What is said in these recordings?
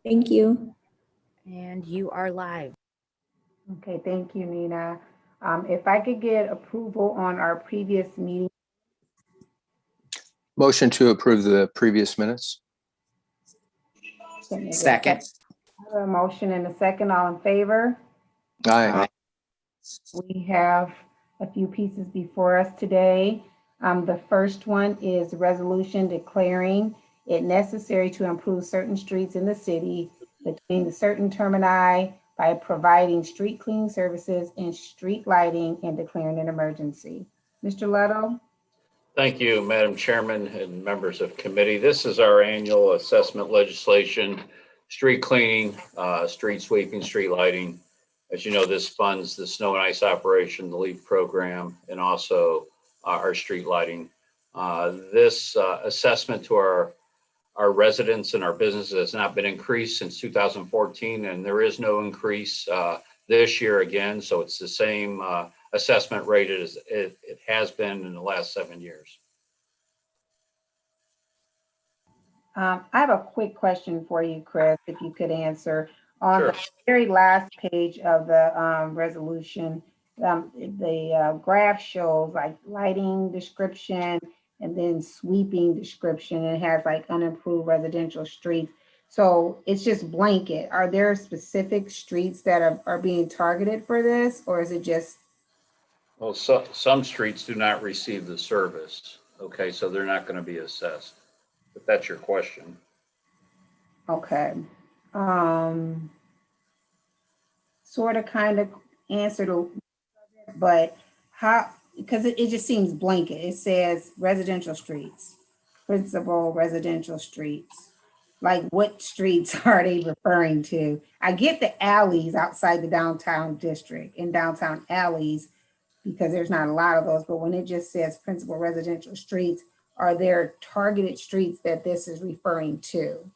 Thank you. And you are live. Okay, thank you, Nina. If I could get approval on our previous meeting. Motion to approve the previous minutes. Second. I have a motion and a second, all in favor? Aye. We have a few pieces before us today. The first one is a resolution declaring it necessary to improve certain streets in the city between the certain termini by providing street cleaning services and street lighting and declaring an emergency. Mr. Leto? Thank you, Madam Chairman and members of committee. This is our annual assessment legislation, street cleaning, street sweeping, street lighting. As you know, this funds the snow and ice operation, the LEAF program, and also our street lighting. This assessment to our residents and our businesses has not been increased since 2014, and there is no increase this year again. So it's the same assessment rate as it has been in the last 7 years. I have a quick question for you, Chris, if you could answer. On Sure. the very last page of the resolution, the graph shows like lighting description and then sweeping description. It has like unimproved residential streets. So it's just blanket. Are there specific streets that are being targeted for this, or is it just? Well, some streets do not receive the service. Okay, so they're not going to be assessed. If that's your question. Okay. Sort of kind of answered, but how, because it just seems blanket. It says residential streets, principal residential streets. Like what streets are they referring to? I get the alleys outside the downtown district and downtown alleys because there's not a lot of those, but when it just says principal residential streets, are there targeted streets that this is referring to?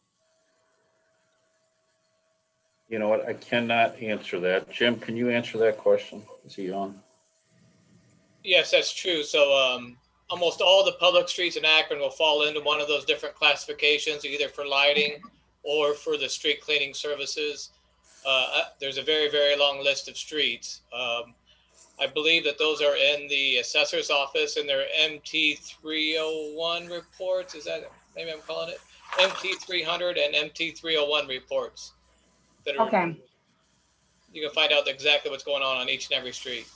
You know what? I cannot answer that. Jim, can you answer that question? Is he on? Yes, that's true. So almost all the public streets in Akron will fall into one of those different classifications, either for lighting or for the street cleaning services. There's a very, very long list of streets. I believe that those are in the assessor's office in their MT 301 reports. Is that, maybe I'm calling it MT 300 and MT 301 reports. That are, Okay. You can find out exactly what's going on each and every street.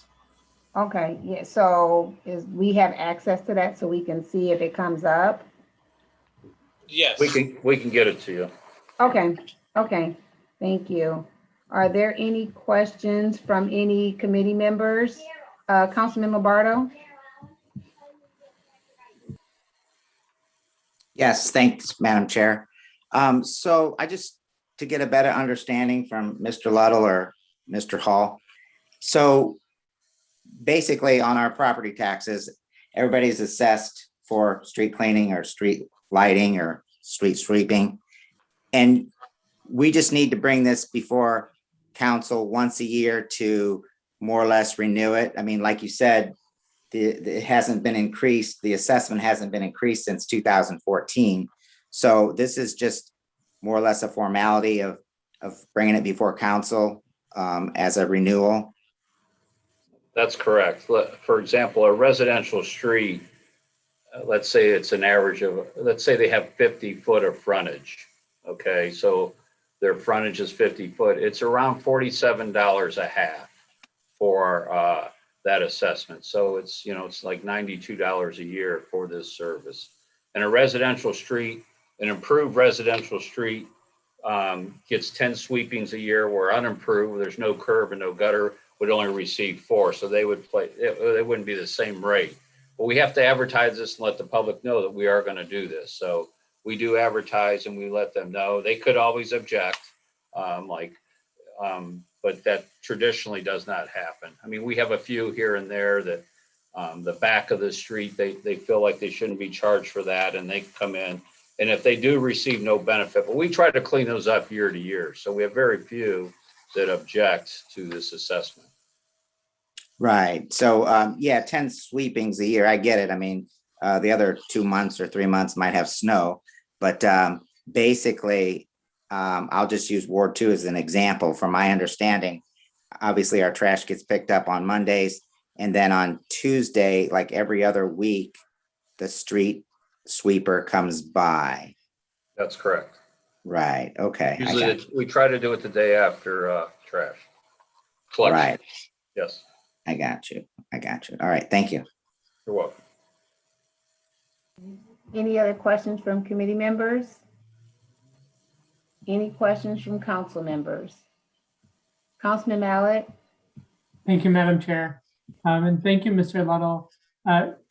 Okay, yeah, so we have access to that so we can see if it comes up? Yes. We can get it to you. Okay, thank you. Are there any questions from any committee members? Councilman Lombardo? Yes, thanks, Madam Chair. So I just, to get a better understanding from Mr. Luddle or Mr. Hall. So basically on our property taxes, everybody's assessed for street cleaning or street lighting or street sweeping. And we just need to bring this before council once a year to more or less renew it. I mean, like you said, it hasn't been increased. The assessment hasn't been increased since 2014. So this is just more or less a formality of bringing it before council as a renewal. That's correct. For example, a residential street, let's say it's an average of, let's say they have 50 foot of frontage. Okay, so their frontage is 50 foot. It's around $47 a half for that assessment. So it's, you know, it's like $92 a year for this service. And a residential street, an improved residential street gets 10 sweepings a year, where unimproved, there's no curb and no gutter, would only receive 4. So they would they wouldn't be the same rate. But we have to advertise this and let the public know that we are going to do this. So we do advertise and we let them know. They could always object, but that traditionally does not happen. I mean, we have a few here and there that the back of the street, they feel like they shouldn't be charged for that, and they come in. And if they do receive no benefit, but we try to clean those up year to year. So we have very few that object to this assessment. Right. So, yeah, 10 sweepings a year. I get it. I mean, the other 2 months or 3 months might have snow, but basically I'll just use Ward 2 as an example. From my understanding, obviously our trash gets picked up on Mondays, and then on Tuesday, like every other week, the street sweeper comes by. That's correct. Right, okay. I Usually got we try to do it the day after trash you. collection. Right, Yes, I got you. I got you. All right, thank you. you're welcome. Any other questions from committee members? Any questions from council members? Councilman Mallett? Thank you, Madam Chair. And thank you, Mr. Luddle.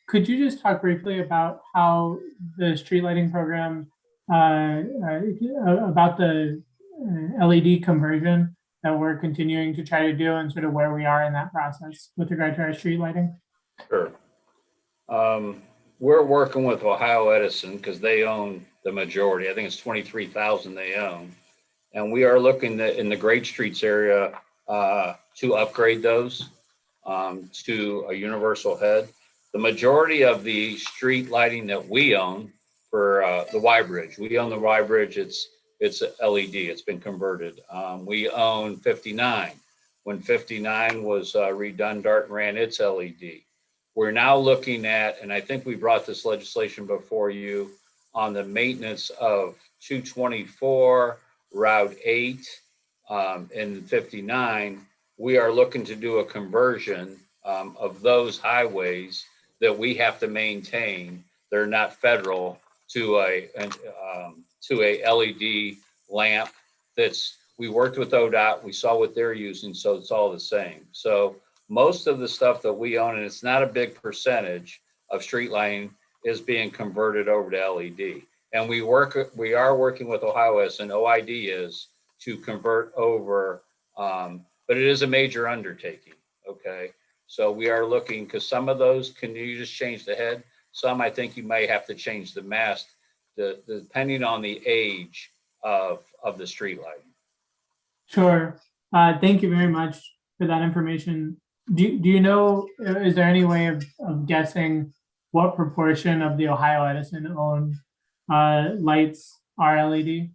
Could you just talk briefly about how the street lighting program, about the LED conversion that we're continuing to try to do and sort of where we are in that process with regard to our street lighting? Sure. We're working with Ohio Edison because they own the majority. I think it's 23,000 they own. And we are looking in the Great Streets area to upgrade those to a universal head. The majority of the street lighting that we own for the Y Bridge, we own the Y Bridge, it's LED, it's been converted. We own 59. When 59 was redone, Dart ran its LED. We're now looking at, and I think we brought this legislation before you, on the maintenance of 224, Route 8, and 59. We are looking to do a conversion of those highways that we have to maintain. They're not federal, to a LED lamp. We worked with ODOT, we saw what they're using, so it's all the same. So most of the stuff that we own, and it's not a big percentage of street lighting, is being converted over to LED. And we are working with Ohio Edison, and OID is to convert over, but it is a major undertaking, okay? So we are looking, because some of those, can you just change the head? Some, I think you may have to change the mast, depending on the age of the street lighting. Sure. Thank you very much for that information. Do you know, is there any way of guessing what proportion of the Ohio Edison owned lights are LED?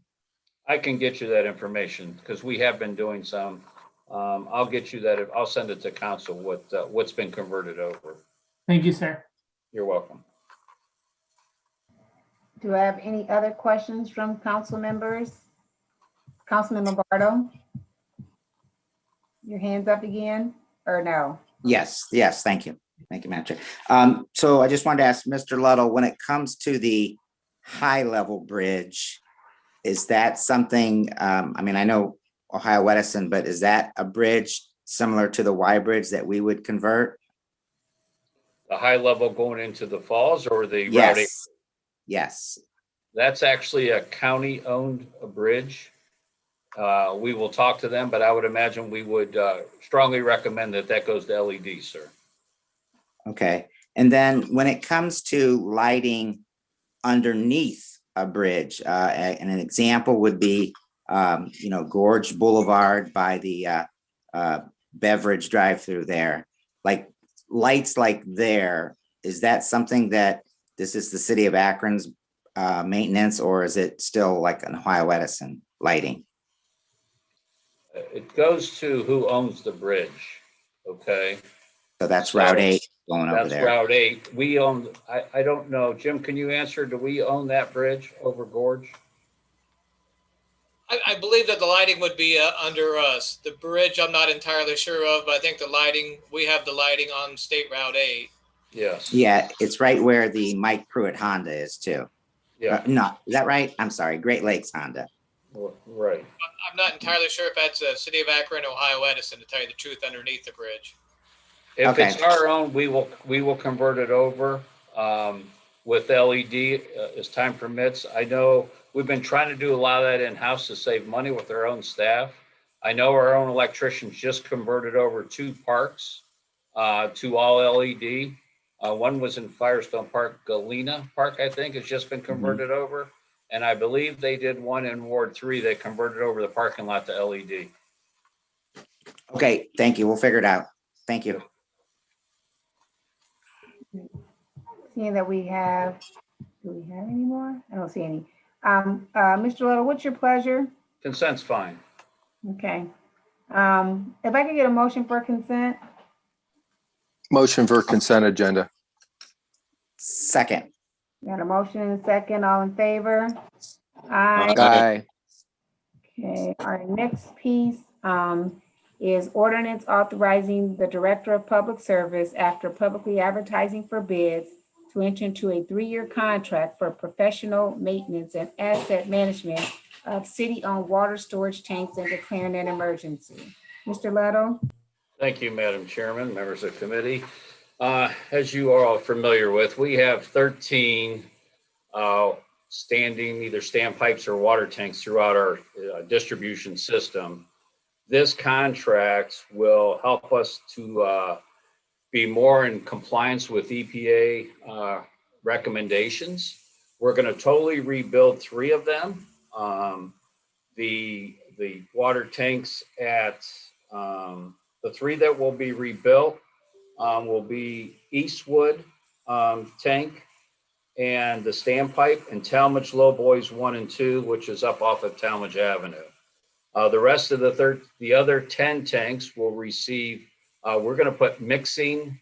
I can get you that information because we have been doing some. I'll get you that. I'll send it to council what's been converted over. Thank you, sir. You're welcome. Do I have any other questions from council members? Councilman Lombardo? Your hands up again, or no? Yes, thank you. Thank you, Madam Chair. So I just wanted to ask Mr. Luddle, when it comes to the high level bridge, is that something, I mean, I know Ohio Edison, but is that a bridge similar to the Y Bridge that we would convert? The high level going into the falls, or the Route 8? Yes. That's actually a county owned bridge. We will talk to them, but I would imagine we would strongly recommend that goes to LED, sir. Okay. And then when it comes to lighting underneath a bridge, and an example would be, Gorge Boulevard by the beverage drive-through there, like lights like there, is that something that this is the city of Akron's maintenance, or is it still like an Ohio Edison lighting? It goes to who owns the bridge, okay? So that's Route 8 going over That's there. Route 8. We own, I don't know, Jim, can you answer, do we own that bridge over Gorge? I believe that the lighting would be under us. The bridge, I'm not entirely sure of, but I think the lighting, we have the lighting on State Route 8. Yes. Yeah, it's right where the Mike Pruitt Honda is too. Yeah, No, is that right? I'm sorry, Great Lakes Honda. right. I'm not entirely sure if that's a City of Akron, Ohio Edison, to tell you the truth, underneath the bridge. If Okay. it's our own, we will convert it over with LED as time permits. I know we've been trying to do a lot of that in-house to save money with our own staff. I know our own electricians just converted over 2 parks to all LED. One was in Firestone Park, Galena Park, I think, has just been converted over. And I believe they did one in Ward 3 that converted over the parking lot to LED. Okay, thank you. We'll figure it out. Thank you. Seeing that we have, do we have any more? I don't see any. Mr. Little, what's your pleasure? Consent's fine. Okay. If I could get a motion for consent? Motion for consent agenda. Second. Got a motion and a second, all in favor? Aye. Aye. Okay, our next piece is ordinance authorizing the Director of Public Service after publicly advertising for bids to enter into a 3-year contract for professional maintenance and asset management of city-owned water storage tanks and declaring an emergency. Mr. Leto? Thank you, Madam Chairman, members of the committee. As you are all familiar with, we have 13 standing either standpipes or water tanks throughout our distribution system. This contract will help us to be more in compliance with EPA recommendations. We're going to totally rebuild 3 of them. The water tanks at the 3 that will be rebuilt will be Eastwood tank and the standpipe and Talmadge Low Boys 1 and 2, which is up off of Talmadge Avenue. The rest of the other 10 tanks will receive, we're going to put mixing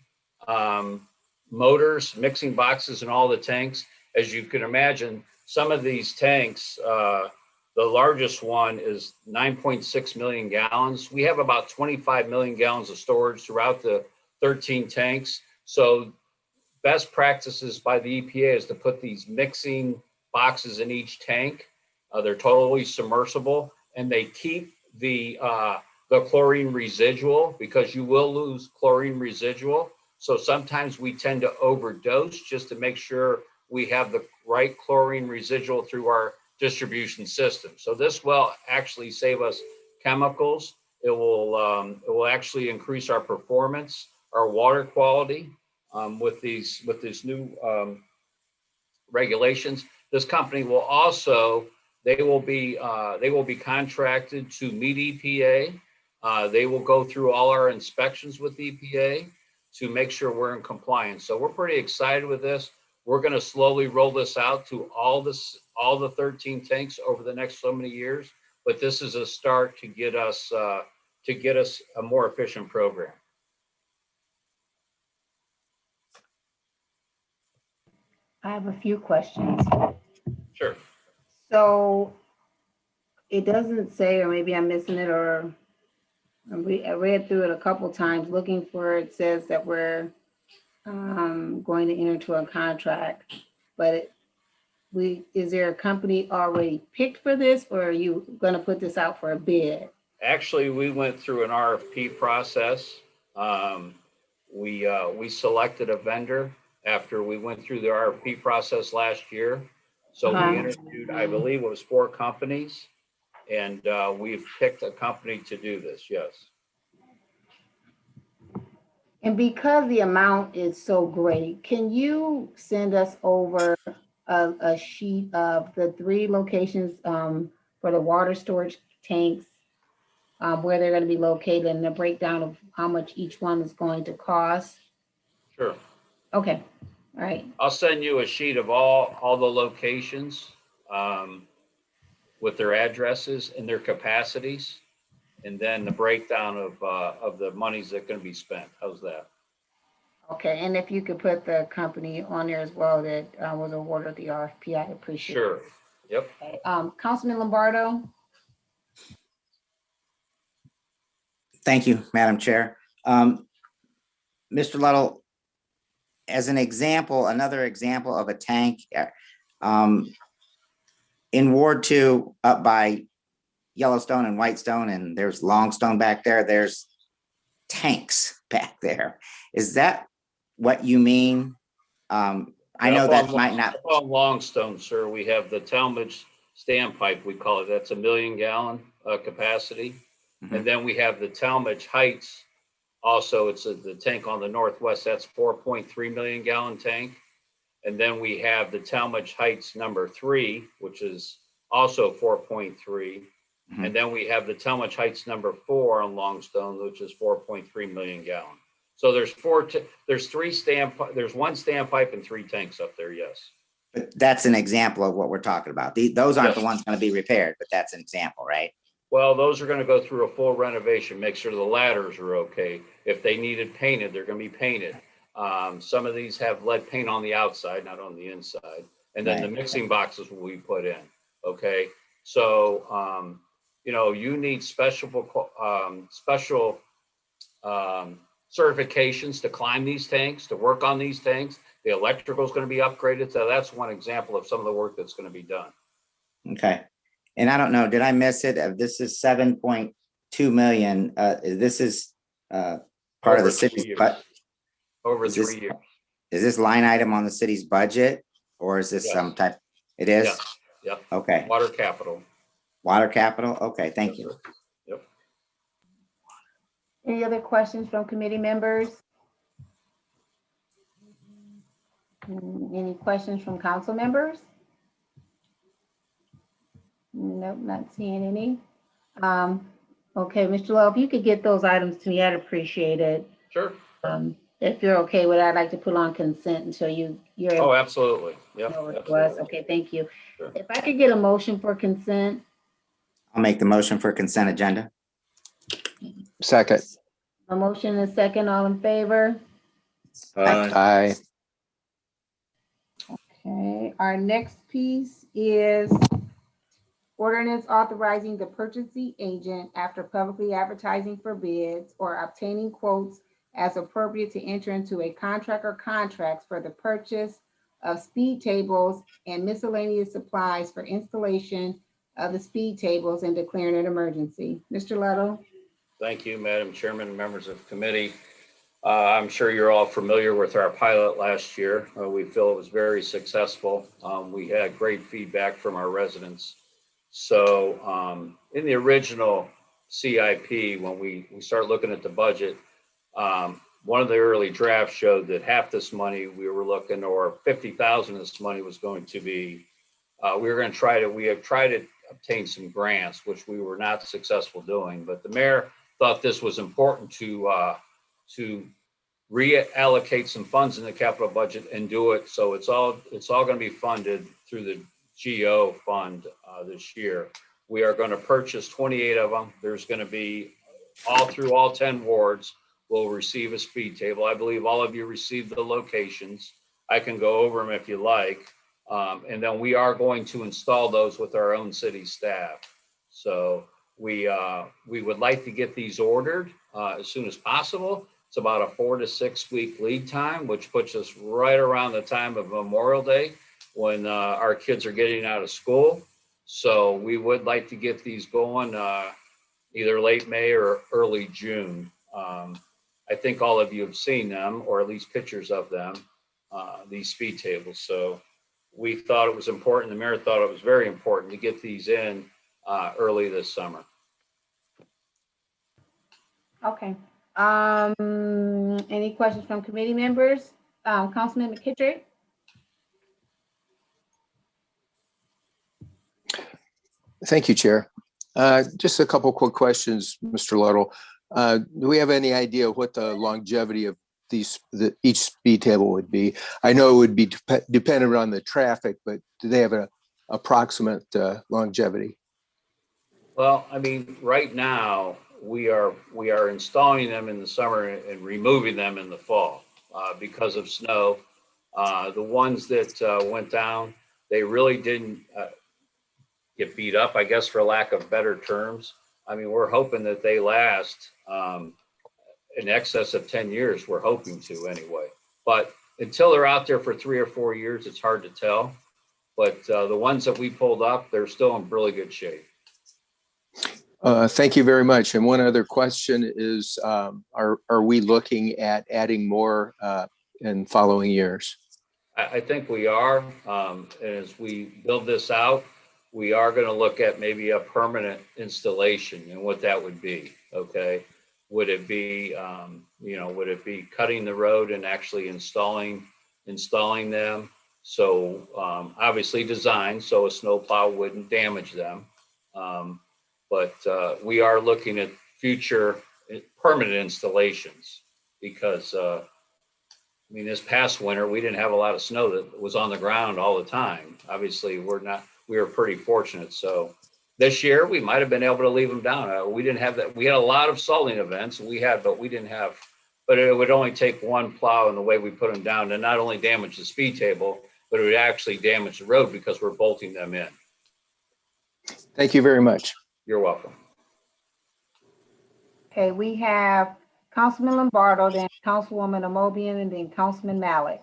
motors, mixing boxes in all the tanks. As you can imagine, some of these tanks, the largest one is 9.6 million gallons. We have about 25 million gallons of storage throughout the 13 tanks. So best practices by the EPA is to put these mixing boxes in each tank. They're totally submersible and they keep the chlorine residual because you will lose chlorine residual. So sometimes we tend to overdose just to make sure we have the right chlorine residual through our distribution system. So this will actually save us chemicals. It will actually increase our performance, our water quality with these new regulations. This company will also, they will be contracted to meet EPA. They will go through all our inspections with EPA to make sure we're in compliance. So we're pretty excited with this. We're going to slowly roll this out to all the 13 tanks over the next so many years. But this is a start to get us a more efficient program. I have a few questions. Sure. So it doesn't say, or maybe I'm missing it, or I read through it a couple times looking for it says that we're going to enter into a contract, but is there a company already picked for this, or are you going to put this out for a bid? Actually, we went through an RFP process. We selected a vendor after we went through the RFP process last year. So we interviewed, I believe it was 4 companies, and we've picked a company to do this, yes. And because the amount is so great, can you send us over a sheet of the 3 locations for the water storage tanks, where they're going to be located, and the breakdown of how much each one is going to cost? Sure. Okay, all right. I'll send you a sheet of all the locations with their addresses and their capacities, and then the breakdown of the monies that are going to be spent. How's that? Okay, and if you could put the company on there as well that was awarded the RFP, I'd appreciate it. Sure. Yep. Okay. Councilman Lombardo? Thank you, Madam Chair. Mr. Little, as an example, another example of a tank, in Ward 2 up by Yellowstone and Whitestone, and there's Longstone back there, there's tanks back there. Is that what you mean? I know that might not. On Longstone, sir, we have the Talmadge standpipe, we call it. That's 1 million gallon capacity. Mhm. And then we have the Talmadge Heights. Also, it's the tank on the northwest. That's 4.3 million gallon tank. And then we have the Talmadge Heights number 3, which is also 4.3. Mhm. And then we have the Talmadge Heights number 4 on Longstone, which is 4.3 million gallon. So there's 1 standpipe and 3 tanks up there. Yes. But that's an example of what we're talking about. Those aren't the Yes. ones going to be repaired, but that's an example, right? Well, those are gonna go through a full renovation, make sure the ladders are okay. If they needed painted, they're gonna be painted. Some of these have lead paint on the outside, not on the inside. And then the Right. mixing boxes will be put in, okay? So, you know, you need special certifications to climb these tanks, to work on these tanks. The electrical is gonna be upgraded, so that's one example of some of the work that's gonna be done. Okay. And I don't know, did I miss it? This is 7.2 million. This is part of Over the 3 city's, years. but Over is this- 3 years. is this line item on the city's budget? Or is this Yes. some type? It is? Yes, yep. Okay. Water capital. Water capital? Okay, thank Yes, you. sir. Yep. Any other questions from committee members? Any questions from council members? Nope, not seeing any. Okay, Mr. Love, if you could get those items to me, I'd appreciate it. Sure. If you're okay with it, I'd like to put on consent until you're able Oh, to absolutely. Yep. know what it was. Absolutely. Okay, thank you. Sure. If I could get a motion for consent, I'll make the motion for consent agenda. Second. a motion and a second, all in favor? Aye. Okay, our next piece is ordinance authorizing the purchasing agent after publicly advertising for bids or obtaining quotes as appropriate to enter into a contract or contracts for the purchase of speed tables and miscellaneous supplies for installation of the speed tables and declaring an emergency. Mr. Ludlow? Thank you, Madam Chairman, and members of the committee. I'm sure you're all familiar with our pilot last year. We feel it was very successful. We had great feedback from our residents. So in the original CIP, when we start looking at the budget, one of the early drafts showed that half this money we were looking, or 50,000 of this money was going to be, we have tried to obtain some grants, which we were not successful doing, but the mayor thought this was important to reallocate some funds in the capital budget and do it. So it's all going to be funded through the GO fund this year. We are going to purchase 28 of them. There's going to be all 10 wards will receive a speed table. I believe all of you received the locations. I can go over them if you like. And then we are going to install those with our own city staff. So we would like to get these ordered as soon as possible. It's about a 4 to 6 week lead time, which puts us right around the time of Memorial Day when our kids are getting out of school. So we would like to get these going either late May or early June. I think all of you have seen them, or at least pictures of them, these speed tables. So we thought it was important, the mayor thought it was very important to get these in early this summer. Okay. Any questions from committee members? Councilman McKittrick? Thank you, Chair. Just a couple quick questions, Mr. Ludlow. Do we have any idea what the longevity of each speed table would be? I know it would be dependent on the traffic, but do they have an approximate longevity? Well, I mean, right now we are installing them in the summer and removing them in the fall because of snow. The ones that went down, they really didn't get beat up, I guess, for lack of better terms. I mean, we're hoping that they last in excess of 10 years. We're hoping to anyway. But until they're out there for 3 or 4 years, it's hard to tell. But the ones that we pulled up, they're still in really good shape. Thank you very much. And one other question is, are we looking at adding more in following years? I think we are. As we build this out, we are going to look at maybe a permanent installation and what that would be. Okay. Would it be, would it be cutting the road and actually installing them? So obviously designed so a snowplow wouldn't damage them. But we are looking at future permanent installations because, I mean, this past winter, we didn't have a lot of snow that was on the ground all the time. Obviously, we were pretty fortunate. So this year we might've been able to leave them down. We didn't have that. We had a lot of salting events but we didn't have, but it would only take one plow and the way we put them down to not only damage the speed table, but it would actually damage the road because we're bolting them in. Thank you very much. You're welcome. Okay, we have Councilman Lombardo, then Councilwoman Amobian, and then Councilman Malik.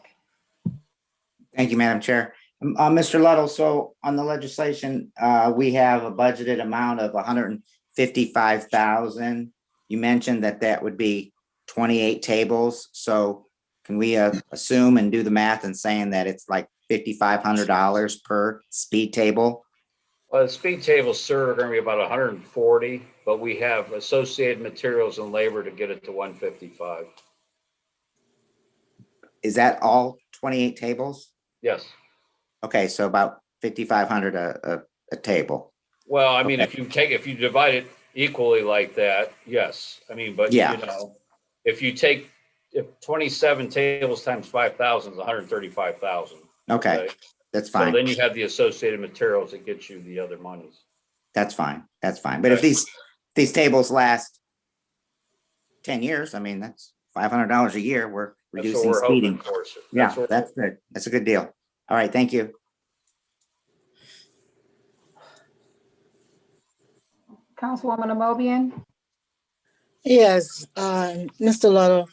Thank you, Madam Chair. Mr. Ludlow, so on the legislation, we have a budgeted amount of 155,000. You mentioned that would be 28 tables. So can we assume and do the math and saying that it's like $5,500 per speed table? Well, the speed tables, sir, are going to be about 140, but we have associated materials and labor to get it to 155. Is that all 28 tables? Yes. Okay, so about 5,500 a table. Well, I mean, Okay. if you divide it equally like that, yes. I mean, but Yeah. you know, if 27 tables times 5,000 is 135,000. Okay, that's So fine. then you have the associated materials that get you the other monies. That's fine. That's fine. But if these tables last 10 years, I mean, that's $500 a year. We're That's what reducing we're hoping speeding. for, sir. Yeah, what- that's good. That's a good deal. All right, thank you. Councilwoman Amobian? Yes, Mr. Ludlow,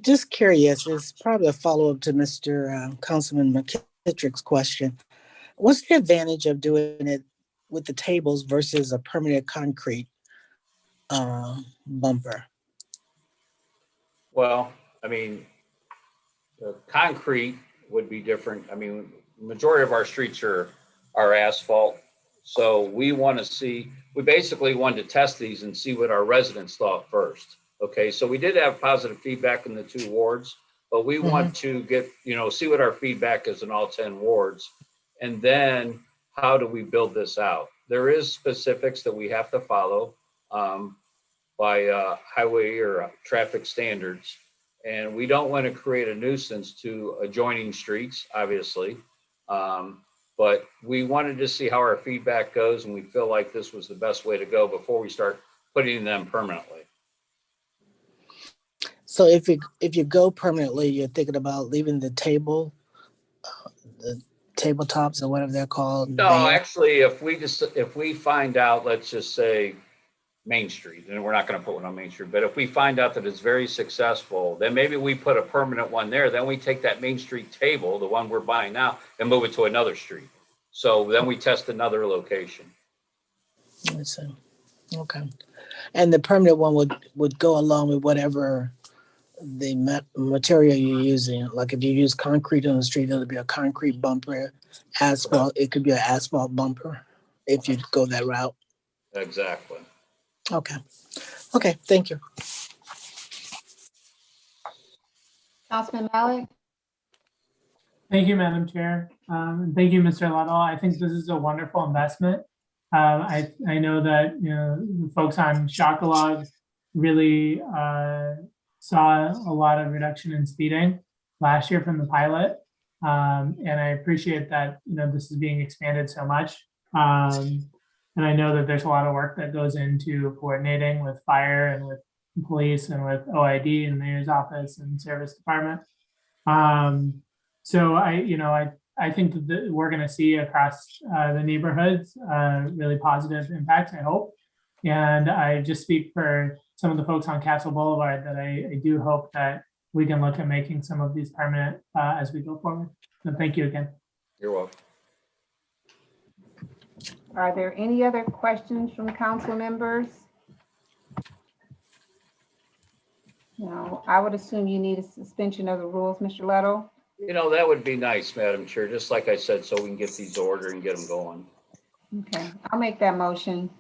just curious, it's probably a follow-up to Mr. Councilman McKittrick's question. What's the advantage of doing it with the tables versus a permanent concrete bumper? Well, I mean, the concrete would be different. I mean, majority of our streets are asphalt. So we basically wanted to test these and see what our residents thought first. Okay, so we did have positive feedback in the 2 wards, but we want to get, see what our feedback is in all 10 wards. And then how do we build this out? There is specifics that we have to follow by highway or traffic standards. And we don't want to create a nuisance to adjoining streets, obviously. But we wanted to see how our feedback goes, and we feel like this was the best way to go before we start putting them permanently. So if you go permanently, you're thinking about leaving the tabletops or whatever they're called? No, there? actually, if we find out, let's just say Main Street, and we're not going to put one on Main Street, but if we find out that it's very successful, then maybe we put a permanent one there. Then we take that Main Street table, the one we're buying now, and move it to another street. So then we test another location. I see. Okay. And the permanent one would go along with whatever the material you're using. Like if you use concrete on the street, it'll be a concrete bumper. Asphalt, it could be an asphalt bumper if you go that route. Exactly. Okay. Okay, thank you. Councilman Malik? Thank you, Madam Chair. Thank you, Mr. Ludlow. I think this is a wonderful investment. I know that, the folks on Shockalog really saw a lot of reduction in speeding last year from the pilot. And I appreciate that, this is being expanded so much. And I know that there's a lot of work that goes into coordinating with fire and with police and with OID and mayor's office and service department. So I think that we're going to see across the neighborhoods really positive impacts, I hope. And I just speak for some of the folks on Castle Boulevard that I do hope that we can look at making some of these permanent as we go forward. So thank you again. You're welcome. Are there any other questions from council members? No, I would assume you need a suspension of the rules, Mr. Ludlow. That would be nice, Madam Chair, just like I said, so we can get these ordered and get them going. Okay, I'll make that motion.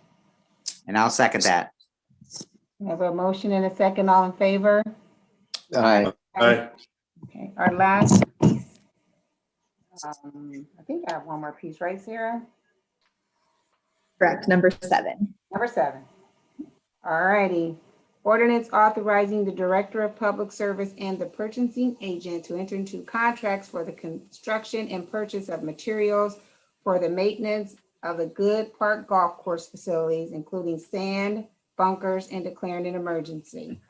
And I'll second that. We have a motion and a second. All in favor? Aye. Aye. Okay, our last piece. I think I have one more piece, right, Sarah? Correct, number 7. Number 7. All righty. Ordinance authorizing the Director of Public Service and the purchasing agent to enter into contracts for the construction and purchase of materials for the maintenance of the Good Park Golf Course facilities, including sand, bunkers, and declaring an emergency.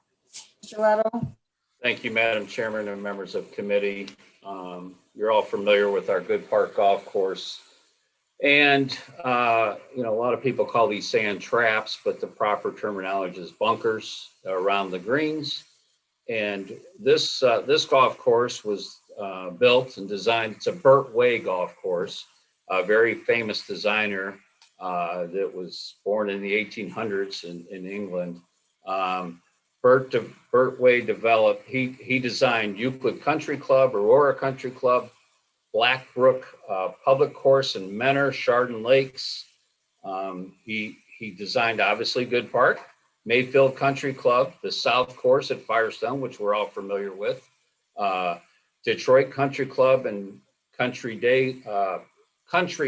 Mr. Leto? Thank you, Madam Chairman and members of committee. You're all familiar with our Good Park Golf Course. And, a lot of people call these sand traps, but the proper terminology is bunkers around the greens. And this golf course was built and designed. It's a Burt Way golf course, a very famous designer that was born in the 1800s in England. Burt Way developed, he designed Euclid Country Club, Aurora Country Club, Blackbrook Public Course in Menor, Chardon Lakes. He designed, obviously, Good Park, Mayfield Country Club, the South Course at Firestone, which we're all familiar with, Detroit Country Club, and Country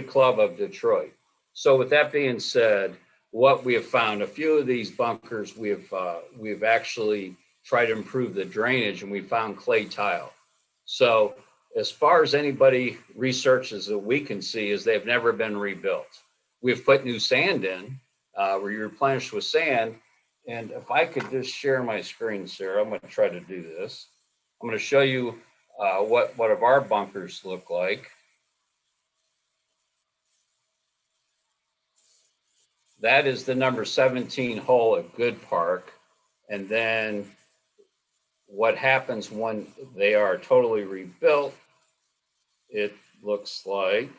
Club of Detroit. So with that being said, what we have found, a few of these bunkers, we've actually tried to improve the drainage, and we found clay tile. So as far as anybody researches that we can see, is they've never been rebuilt. We've put new sand in, where you replenish with sand. And if I could just share my screen, Sarah, I'm going to try to do this. I'm going to show you what of our bunkers look like. That is the number 17 hole at Good Park. And then what happens when they are totally rebuilt, it looks like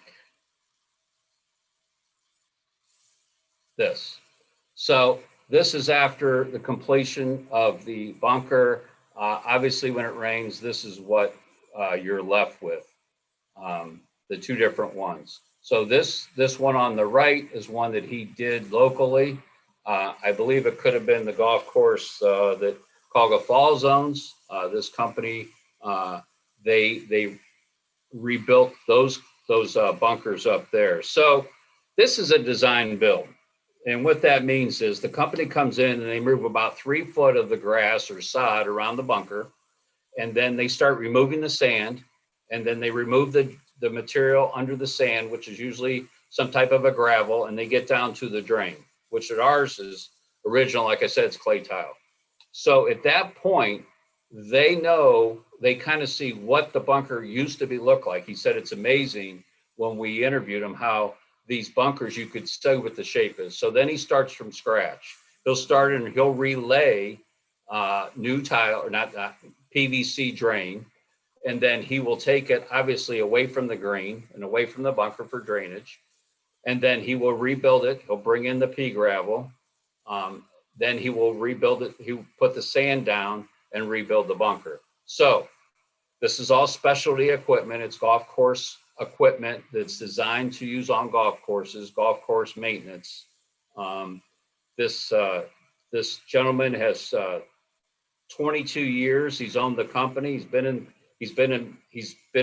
this. So this is after the completion of the bunker. Obviously, when it rains, this is what you're left with, the two different ones. So this one on the right is one that he did locally. I believe it could have been the golf course that Cuyahoga Falls owns. This company, they rebuilt those bunkers up there. So this is a design build. And what that means is the company comes in and they move about 3 foot of the grass or sod around the bunker. And then they start removing the sand. And then they remove the material under the sand, which is usually some type of a gravel. And they get down to the drain, which at ours is original. Like I said, it's clay tile. So at that point, they know, they kind of see what the bunker used to look like. He said it's amazing when we interviewed him how these bunkers, you could see what the shape is. So then he starts from scratch. He'll start and he'll relay new tile, or not PVC drain. And then he will take it obviously away from the green and away from the bunker for drainage. And then he will rebuild it. He'll bring in the pea gravel. Then he will rebuild it. He'll put the sand down and rebuild the bunker. So this is all specialty equipment. It's golf course equipment that's designed to use on golf courses, golf course maintenance. This gentleman has 22 years. He's owned the company. He's been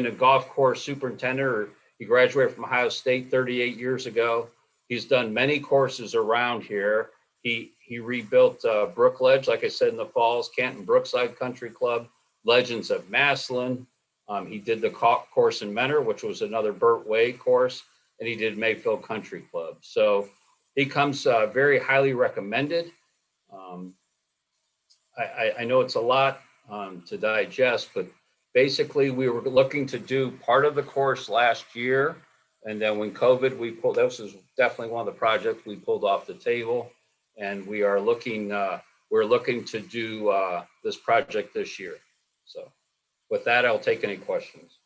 a golf course superintendent. He graduated from Ohio State 38 years ago. He's done many courses around here. He rebuilt Brook Ledge, like I said, in the Falls, Canton Brookside Country Club, Legends of Massillon. He did the course in Menor, which was another Burt Way course, and he did Mayfield Country Club. So he comes very highly recommended. I know it's a lot to digest, but basically we were looking to do part of the course last year. And then when COVID, this was definitely one of the projects we pulled off the table. And we are looking, we're looking to do this project this year. So with that, I'll take any questions.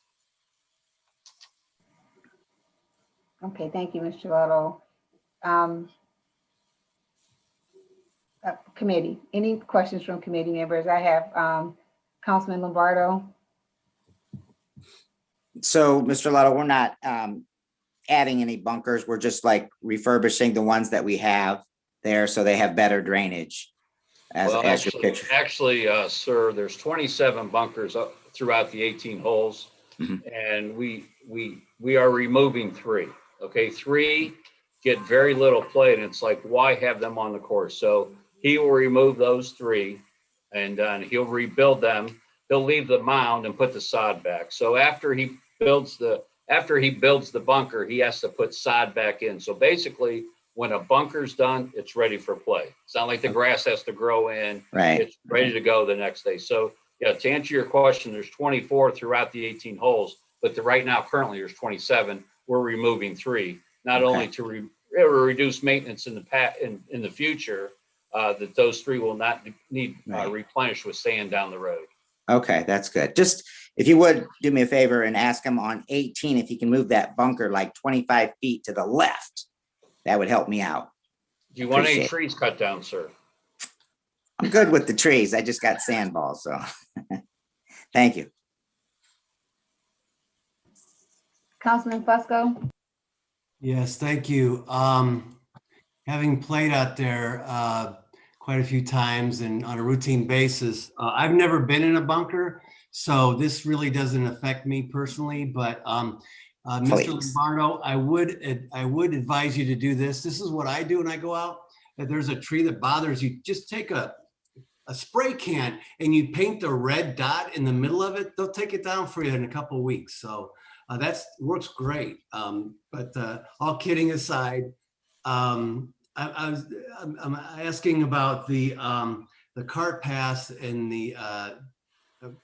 Okay, thank you, Mr. Little. Committee, any questions from committee members? I have Councilman Lombardo. So, Mr. Lotto, we're not adding any bunkers. We're just like refurbishing the ones that we have there so they have better drainage. As your picture. Actually, sir, there's 27 bunkers up throughout the 18 holes, and we are removing 3. Okay, 3 get very little play, and it's like, why have them on the course? So He will remove those 3 and he'll rebuild them. He'll leave the mound and put the sod back. So after he builds the bunker, he has to put sod back in. So basically, when a bunker's done, it's ready for play. It's not like the grass has to grow in. Right. It's ready to go the next day. So yeah, to answer your question, there's 24 throughout the 18 holes, but right now, currently there's 27. We're removing 3, not only to reduce maintenance in the future, that those 3 will not need replenished with sand down the road. Okay, that's good. Just if you would do me a favor and ask him on 18 if he can move that bunker like 25 feet to the left, that would help me out. Do you want any Appreciate it. trees cut down, sir? I'm good with the trees. I just got sandballs, so thank you. Councilman Fusco? Yes, thank you. Having played out there quite a few times and on a routine basis, I've never been in a bunker, so this really doesn't affect me personally. But Mr. Lombardo, I would advise you to do this. This is what I do when I go out. If there's a tree that bothers you, just take a spray can and you paint the red dot in the middle of it. They'll take it down for you in a couple of weeks. So that works great. But all kidding aside, I'm asking about the cart paths and the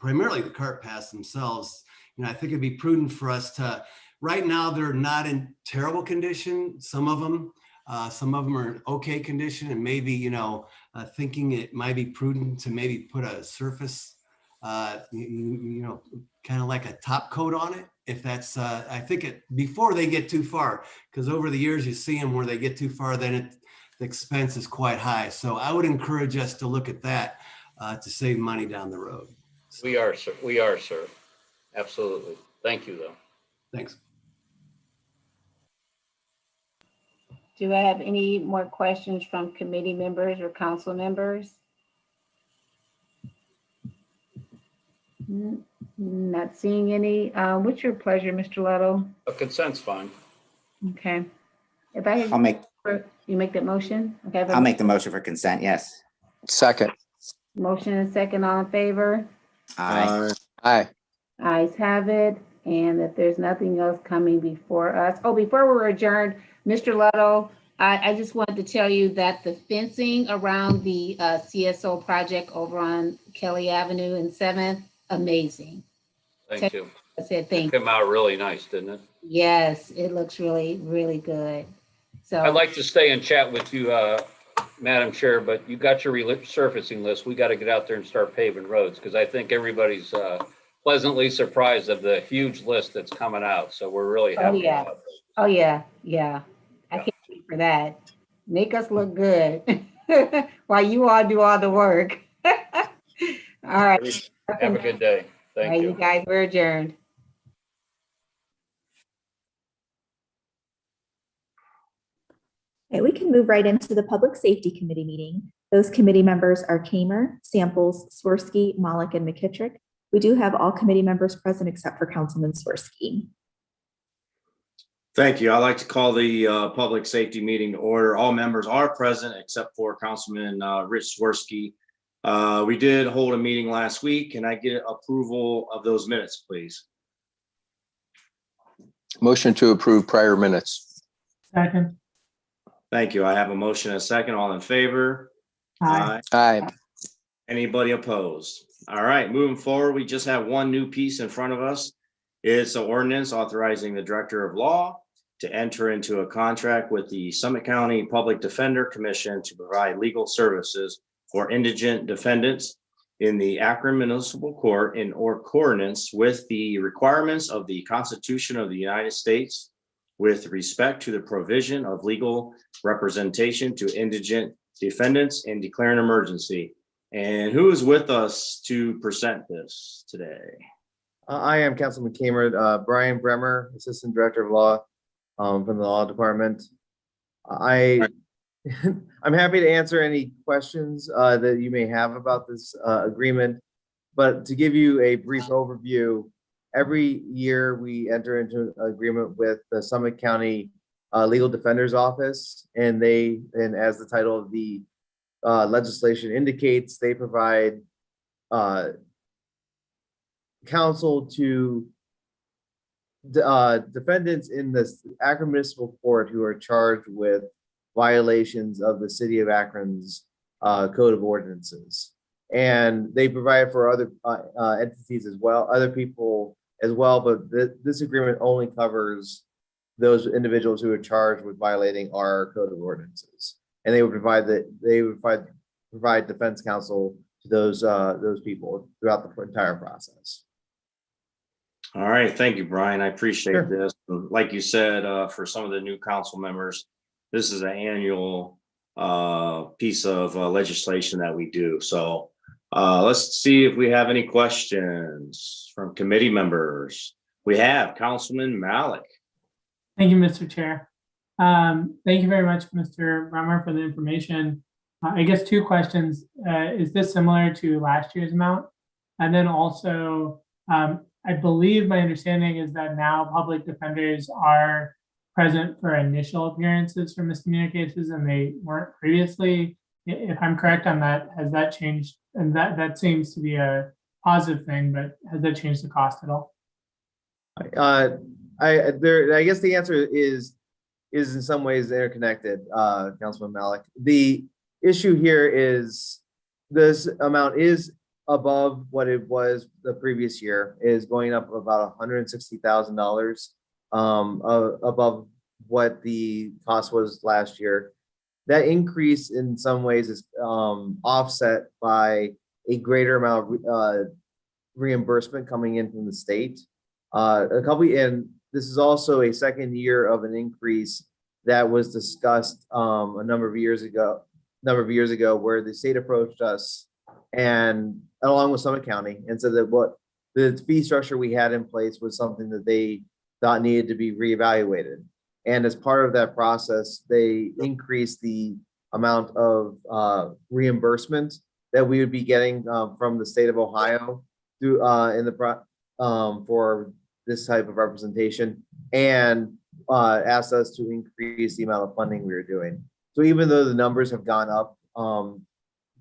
primarily the cart paths themselves. You know, I think it'd be prudent for us to. Right now, they're not in terrible condition. Some of them are in okay condition, and maybe thinking it might be prudent to maybe put a surface, kind of like a top coat on it. If that's, I think before they get too far, because over the years you see them where they get too far, then the expense is quite high. So I would encourage us to look at that to save money down the road. So, We are, sir. We are, sir. Absolutely. Thank you, though. thanks. Do I have any more questions from committee members or council members? Not seeing any. What's your pleasure, Mr. Little? A consent's fine. Okay. If I you make that motion? Okay. I'll make the motion for consent. Yes. Second. Motion and second, all in favor? Aye. Aye. Ayes have it. And if there's nothing else coming before us. Oh, before we're adjourned, Mr. Little, I just wanted to tell you that the fencing around the CSO project over on Kelly Avenue and 7th, amazing. Thank you. I said thank It you. came out really nice, didn't it? Yes, it looks really, really good. So I'd like to stay and chat with you, Madam Chair, but you got your resurfacing list. We got to get out there and start paving roads, because I think everybody's pleasantly surprised of the huge list that's coming out. So we're really happy about it. Oh, yeah. I can't wait for that. Make us look good while you all do all the work. All right. Have a good day. All right, Thank you you. guys, we're adjourned. Okay, we can move right into the Public Safety Committee meeting. Those committee members are Kamer, Samples, Swirsky, Malik, and McKittrick. We do have all committee members present except for Councilman Swirsky. Thank you. I'd like to call the public safety meeting to order. All members are present except for Councilman Rich Swirsky. We did hold a meeting last week. Can I get approval of those minutes, please? Motion to approve prior minutes. Second. Thank you. I have a motion and a second. All in favor? Aye. Aye. Anybody opposed? All right, moving forward, we just have one new piece in front of us. It's an ordinance authorizing the Director of Law to enter into a contract with the Summit County Public Defender Commission to provide legal services for indigent defendants in the Akron Municipal Court in accordance with the requirements of the Constitution of the United States with respect to the provision of legal representation to indigent defendants and declare an emergency. And who is with us to present this today? I am Councilman Kamer, Brian Bremer, Assistant Director of Law from the Law Department. I'm happy to answer any questions that you may have about this agreement, but to give you a brief overview, every year we enter into an agreement with the Summit County Legal Defender's Office, and as the title of the legislation indicates, they provide counsel to defendants in the Akron Municipal Court who are charged with violations of the City of Akron's Code of Ordinances. And they provide for other entities as well, other people as well, but this agreement only covers those individuals who are charged with violating our Code of Ordinances. And they would provide defense counsel to those people throughout the entire process. All right, thank you, Brian. I appreciate Sure. this. Like you said, for some of the new council members, this is an annual piece of legislation that we do. So let's see if we have any questions from committee members. We have Councilman Malik. Thank you, Mr. Chair. Thank you very much, Mr. Brummer, for the information. I guess 2 questions. Is this similar to last year's amount? And then also, I believe my understanding is that now public defenders are present for initial appearances for misdemeanor cases and they weren't previously. If I'm correct on that, has that changed? And that seems to be a positive thing, but has that changed the cost at all? I guess the answer is in some ways interconnected, Councilman Malik. The issue here is this amount is above what it was the previous year, is going up about $160,000 above what the cost was last year. That increase in some ways is offset by a greater amount of reimbursement coming in from the state. And this is also a second year of an increase that was discussed a number of years ago, where the state approached us and along with Summit County and said that what the fee structure we had in place was something that they thought needed to be reevaluated. And as part of that process, they increased the amount of reimbursement that we would be getting from the state of Ohio through for this type of representation, and asked us to increase the amount of funding we were doing. So even though the numbers have gone up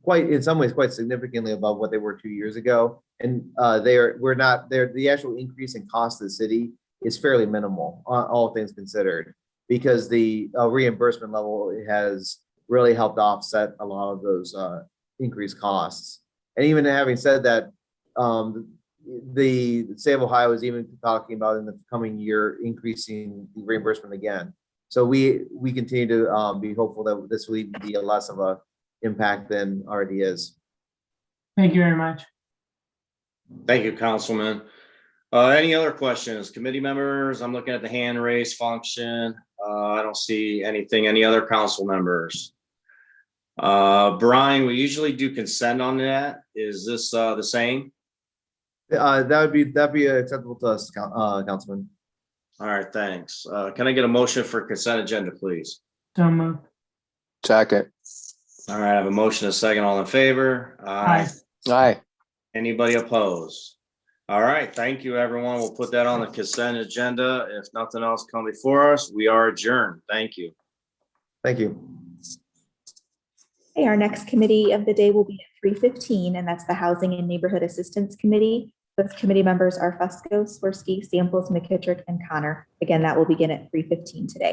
in some ways quite significantly above what they were 2 years ago, and the actual increase in cost to the city is fairly minimal, all things considered, because the reimbursement level has really helped offset a lot of those increased costs. And even having said that, the state of Ohio is even talking about in the coming year increasing the reimbursement again. So we continue to be hopeful that this will even be a less of a impact than already is. Thank you very much. Thank you, Councilman. Any other questions, committee members? I'm looking at the hand raise function. I don't see anything. Any other council members? Brian, we usually do consent on that. Is this the same? That'd be acceptable to us, Councilman. All right, thanks. Can I get a motion for consent agenda, please? So moved. Second. All right, I have a motion, a second. All in favor? Aye. Aye. Anybody opposed? All right, thank you, everyone. We'll put that on the consent agenda. If nothing else come before us, we are adjourned. Thank you. Thank you. Okay, our next committee of the day will be at 3:15, and that's the Housing and Neighborhood Assistance Committee. Those committee members are Fusco, Swirsky, Samples, McKittrick, and Connor. Again, that will begin at 3:15 today.